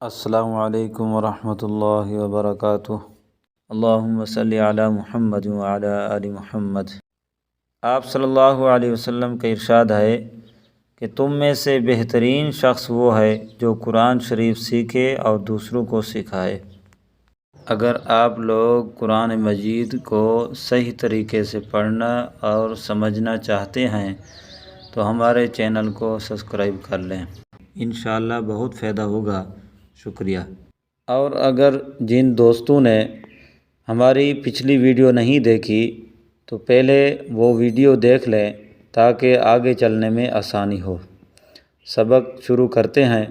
السلام علیکم ورحمۃ اللہ وبرکاتہ۔ اللہم صلی علی محمد وعلی آل محمد۔ آپ صلی اللہ علیہ وسلم کا ارشاد ہے کہ تم میں سے بہترین شخص وہ ہے جو قرآن شریف سیکھے اور دوسروں کو سکھائے۔ اگر آپ لوگ قرآن مجید کو صحیح طریقے سے پڑھنا اور سمجھنا چاہتے ہیں تو ہمارے چینل کو سبسکرائب کر لیں، انشاءاللہ بہت فائدہ ہوگا۔ شکریہ۔ اور اگر جن دوستوں نے ہماری پچھلی ویڈیو نہیں دیکھی تو پہلے وہ ویڈیو دیکھ لیں تاکہ آگے چلنے میں آسانی ہو۔ سبق شروع کرتے ہیں۔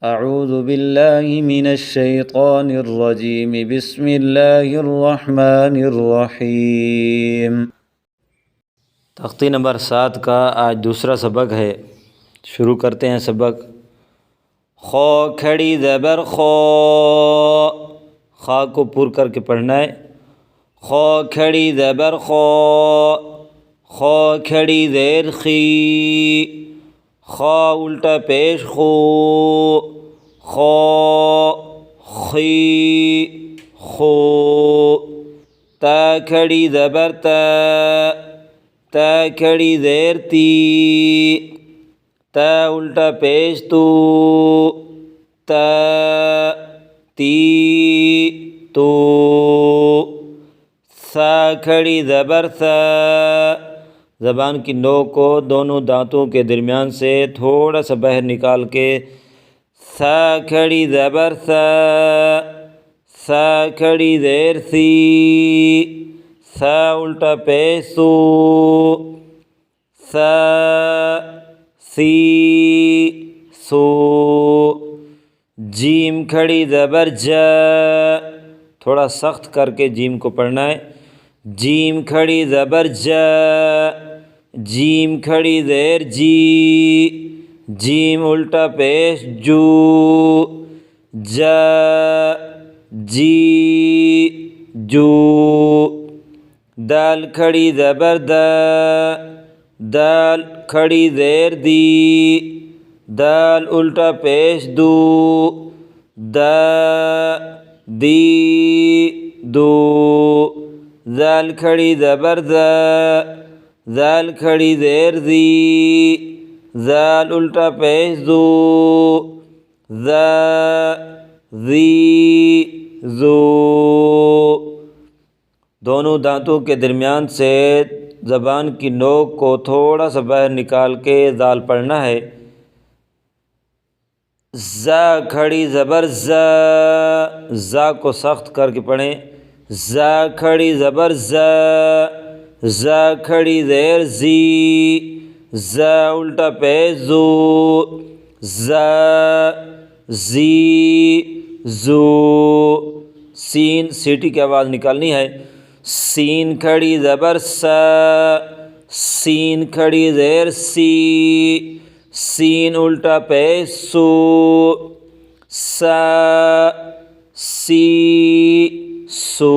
اعوذ باللہ من الشیطان الرجیم، بسم اللہ الرحمن الرحیم۔ تختی نمبر 7 کا آج دوسرا سبق ہے۔ شروع کرتے ہیں سبق۔ خو کھڑی زبر خو، خا کو پر کر کے پڑھنا ہے۔ خو کھڑی زبر خو، خو کھڑی زیر خی، خا الٹا پیش خو، خو خی خو۔ تا کھڑی زبر تا، تا کھڑی زیر تی، تا الٹا پیش تو، تا تی تو۔ سا کھڑی زبر سا، زبان کی نوک کو دونوں دانتوں کے درمیان سے تھوڑا سا باہر نکال کے سا کھڑی زبر سا، سا کھڑی زیر سی، سا الٹا پیش سو، سا سی سو۔ جیم کھڑی زبر جا، تھوڑا سخت کر کے جیم کو پڑھنا ہے۔ جیم کھڑی زبر جا، جیم کھڑی زیر جی، جیم الٹا پیش جو، جا جی جو۔ دال کھڑی زبر دا، دال کھڑی زیر دی، دال الٹا پیش دو، دا دی دو۔ زال کھڑی زبر زا، زال کھڑی زیر زی، زال الٹا پیش زو، زا زی زو۔ دونوں دانتوں کے درمیان سے زبان کی نوک کو تھوڑا سا باہر نکال کے زال پڑھنا ہے۔ زا کھڑی زبر زا، زا کو سخت کر کے پڑھیں۔ زا کھڑی زبر زا، زا کھڑی زیر زی، زا الٹا پیش زو، زا زی زو۔ سین سیٹی کی آواز نکالنی ہے۔ سین کھڑی زبر سا، سین کھڑی زیر سی، سین الٹا پیش سو، سا سی سو۔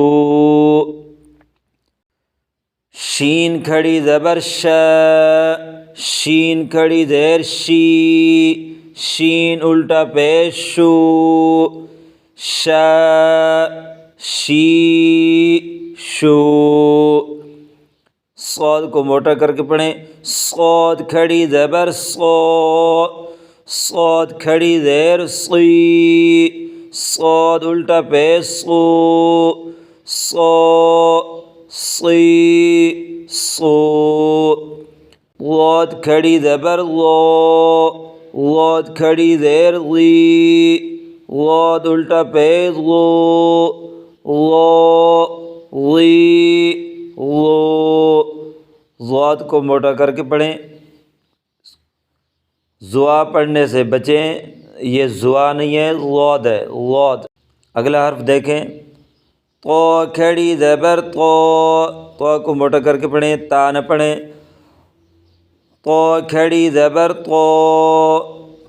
شین کھڑی زبر شا، شین کھڑی زیر شی، شین الٹا پیش شو، شا شی شو۔ صاد کو موٹا کر کے پڑھیں۔ صاد کھڑی زبر صو، صاد کھڑی زیر صی، صاد الٹا پیش صو، صو صی صو۔ غاد کھڑی زبر غو، غاد کھڑی زیر غی، غاد الٹا پیش غو، غو غی غو۔ غاد کو موٹا کر کے پڑھیں۔ زوا پڑھنے سے بچیں، یہ زوا نہیں ہے، غاد ہے، غاد۔ اگلا حرف دیکھیں۔ تو کھڑی زبر تو، تو کو موٹا کر کے پڑھیں، تا نہ پڑھیں۔ تو کھڑی زبر تو،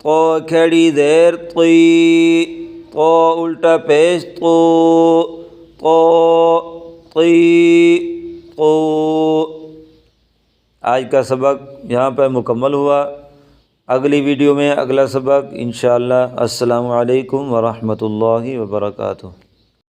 تو کھڑی زیر تی، تو الٹا پیش تو، تو تی تو۔ آج کا سبق یہاں پہ مکمل ہوا۔ اگلی ویڈیو میں اگلا سبق انشاءاللہ۔ السلام علیکم ورحمۃ اللہ وبرکاتہ۔